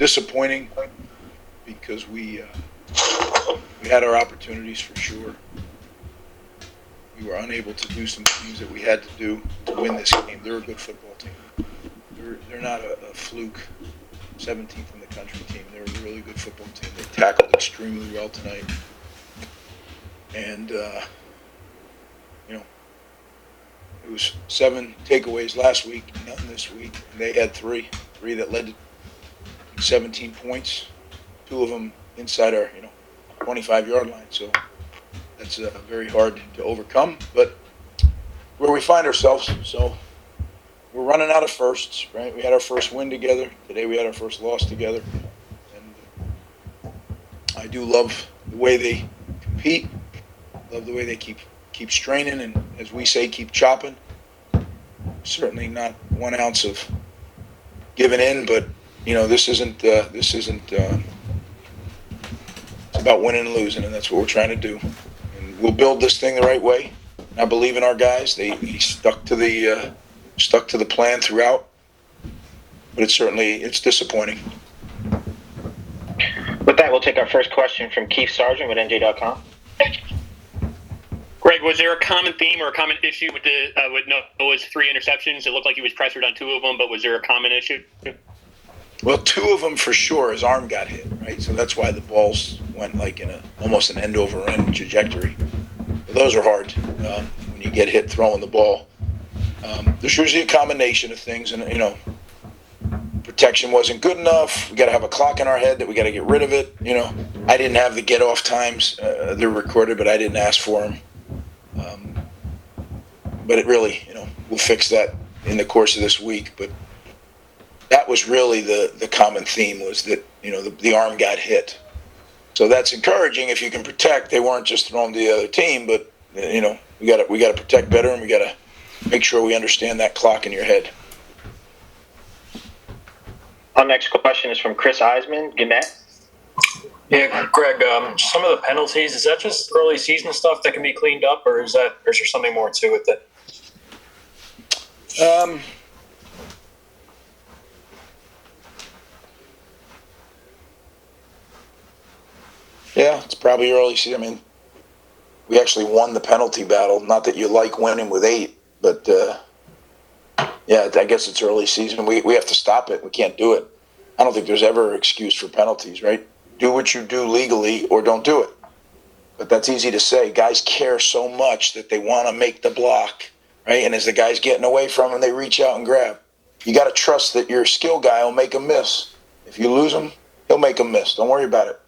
disappointing because we had our opportunities for sure. We were unable to do some things that we had to do to win this game. They're a good football team. They're not a fluke 17th in the country team. They're a really good football team. They tackled extremely well tonight. And, it was 7 takeaways last week, none this week. And they had three that led to 17 points, 2 of them inside our, 25-yard line. So that's very hard to overcome. But where we find ourselves, so we're running out of firsts, right? We had our first win together. Today we had our first loss together. And I do love the way they compete, love the way they keep straining, and as we say, keep chopping. Certainly not 1 ounce of giving in, but this isn't. It's about winning and losing, and that's what we're trying to do. And we'll build this thing the right way. I believe in our guys. They stuck to the plan throughout, but it's disappointing. With that, we'll take our first question from Keith Sargent with NJ.com. Greg, was there a common theme or a common issue with Noah's 3 interceptions? It looked like he was pressured on 2 of them, but was there a common issue? Well, 2 of them for sure, his arm got hit, right? So that's why the balls went like in almost an end-over-end trajectory. But those are hard when you get hit throwing the ball. There's usually a combination of things, and protection wasn't good enough. We got to have a clock in our head that we got to get rid of it. I didn't have the get-off times. They're recorded, but I didn't ask for them. But it really, we'll fix that in the course of this week. But that was really the common theme, was that, the arm got hit. So that's encouraging if you can protect. They weren't just thrown to the other team, but, we got to protect better, and we got to make sure we understand that clock in your head. Our next question is from Chris Eisman, Gannett. Yeah, Greg, some of the penalties, is that just early season stuff that can be cleaned up, or is there something more to it that? Yeah, it's probably early season. I mean, we actually won the penalty battle. Not that you like winning with 8, but yeah, I guess it's early season. We have to stop it. We can't do it. I don't think there's ever an excuse for penalties, right? Do what you do legally or don't do it. But that's easy to say. Guys care so much that they want to make the block, right? And as the guy's getting away from them, they reach out and grab. You got to trust that your skill guy will make a miss. If you lose him, he'll make a miss. Don't worry about it.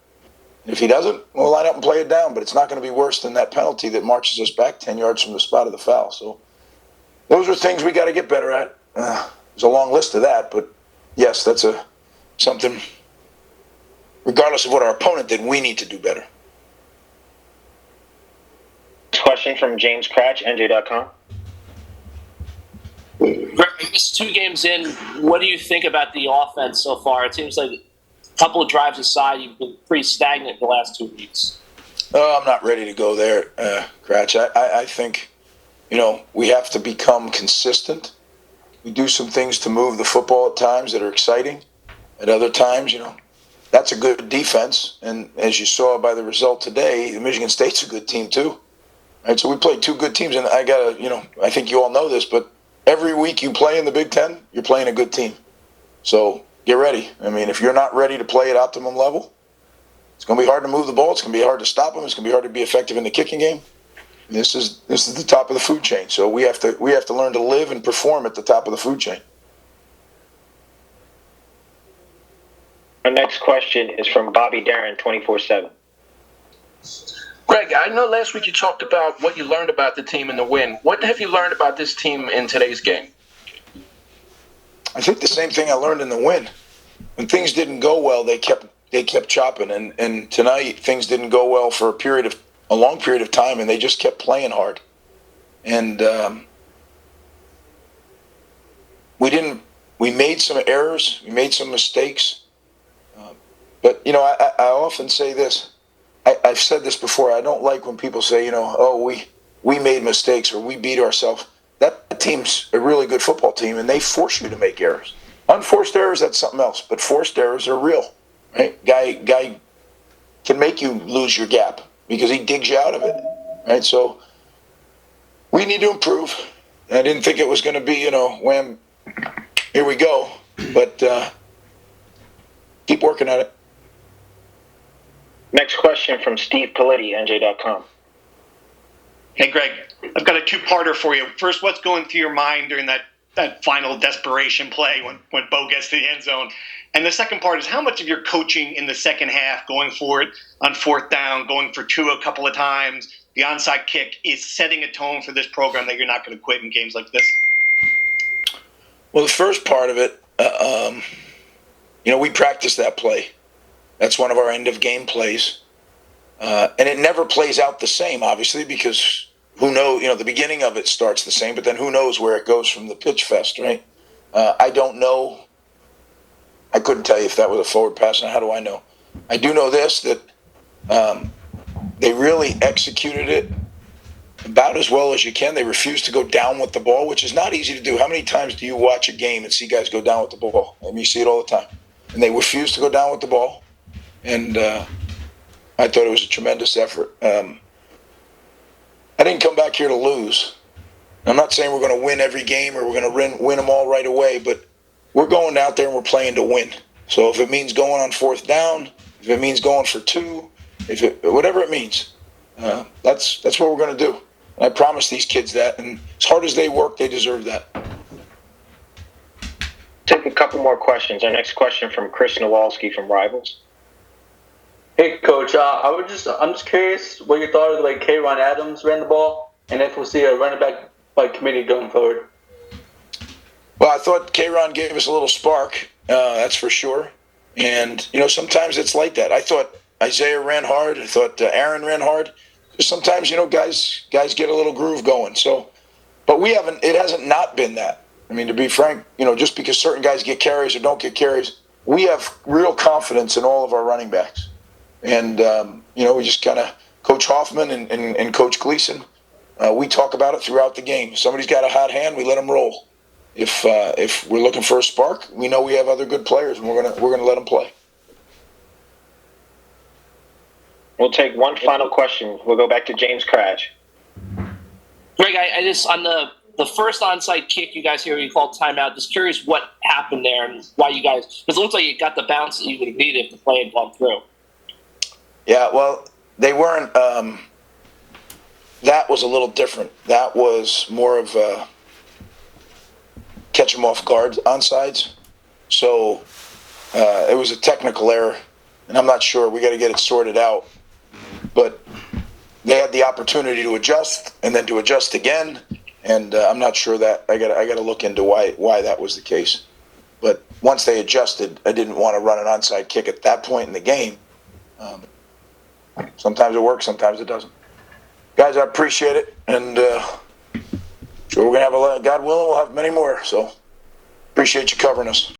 And if he doesn't, we'll line up and play it down. But it's not going to be worse than that penalty that marches us back 10 yards from the spot of the foul. So those are things we got to get better at. There's a long list of that, but yes, that's something. Regardless of what our opponent did, we need to do better. Question from James Cratch, NJ.com. It's 2 games in. What do you think about the offense so far? It seems like a couple of drives aside, you've been pretty stagnant the last 2 weeks. I'm not ready to go there, Cratch. I think, we have to become consistent. We do some things to move the football at times that are exciting. At other times, that's a good defense. And as you saw by the result today, the Michigan State's a good team too. Right? So we played 2 good teams. And I think you all know this, but every week you play in the Big Ten, you're playing a good team. So get ready. I mean, if you're not ready to play at optimum level, it's going to be hard to move the ball. It's going to be hard to stop them. It's going to be hard to be effective in the kicking game. This is the top of the food chain. So we have to learn to live and perform at the top of the food chain. Our next question is from Bobby Darren, 24/7. Greg, I know last week you talked about what you learned about the team in the win. What have you learned about this team in today's game? I think the same thing I learned in the win. When things didn't go well, they kept chopping, and tonight things didn't go well for a long period of time, and they just kept playing hard. And we made some errors, we made some mistakes. But I often say this. I've said this before. I don't like when people say, we made mistakes or we beat ourselves. That team's a really good football team, and they force you to make errors. Unforced errors, that's something else, but forced errors are real, right? Guy can make you lose your gap because he digs you out of it, right? So we need to improve. I didn't think it was going to be, wham, here we go, but keep working at it. Next question from Steve Paletti, NJ.com. Hey, Greg, I've got a two-parter for you. First, what's going through your mind during that final desperation play when Bo gets to the end zone? And the second part is, how much of your coaching in the second half, going for it on fourth down, going for two a couple of times, the onside kick, is setting a tone for this program that you're not going to quit in games like this? Well, the first part of it, we practice that play. That's one of our end-of-game plays. And it never plays out the same, obviously, because who knows, the beginning of it starts the same, but then who knows where it goes from the pitch fest, right? I don't know. I couldn't tell you if that was a forward pass, and how do I know? I do know this, that they really executed it about as well as you can. They refused to go down with the ball, which is not easy to do. How many times do you watch a game and see guys go down with the ball? I mean, you see it all the time. And they refused to go down with the ball, and I thought it was a tremendous effort. I didn't come back here to lose. I'm not saying we're going to win every game or we're going to win them all right away, but we're going out there and we're playing to win. So if it means going on fourth down, if it means going for two, whatever it means, that's what we're going to do. And I promise these kids that. And as hard as they work, they deserve that. Take a couple more questions. Our next question from Chris Nowalski from Rivals. Hey, Coach. I'm just curious what you thought of K-Ron Adams ran the ball, and if we'll see a running back committee going forward. Well, I thought K-Ron gave us a little spark. That's for sure. And sometimes it's like that. I thought Isaiah ran hard. I thought Aaron ran hard. Sometimes guys get a little groove going. So, but it hasn't not been that. I mean, to be frank, just because certain guys get carries or don't get carries, we have real confidence in all of our running backs. And, we just kind of, Coach Hoffman and Coach Gleason, we talk about it throughout the game. If somebody's got a hot hand, we let them roll. If we're looking for a spark, we know we have other good players, and we're gonna let them play. We'll take one final question. We'll go back to James Cratch. Greg, I just, on the first onside kick you guys hear you called timeout, just curious what happened there and why you guys, because it looks like you got the bounce that you would have needed if the play had gone through. Yeah, well, they weren't. That was a little different. That was more of a catch them off guard onsides. So it was a technical error, and I'm not sure. We got to get it sorted out. But they had the opportunity to adjust and then to adjust again, and I'm not sure that I got to look into why that was the case. But once they adjusted, I didn't want to run an onside kick at that point in the game. Sometimes it works, sometimes it doesn't. Guys, I appreciate it, and sure we're gonna have God willing, we'll have many more. So appreciate you covering us.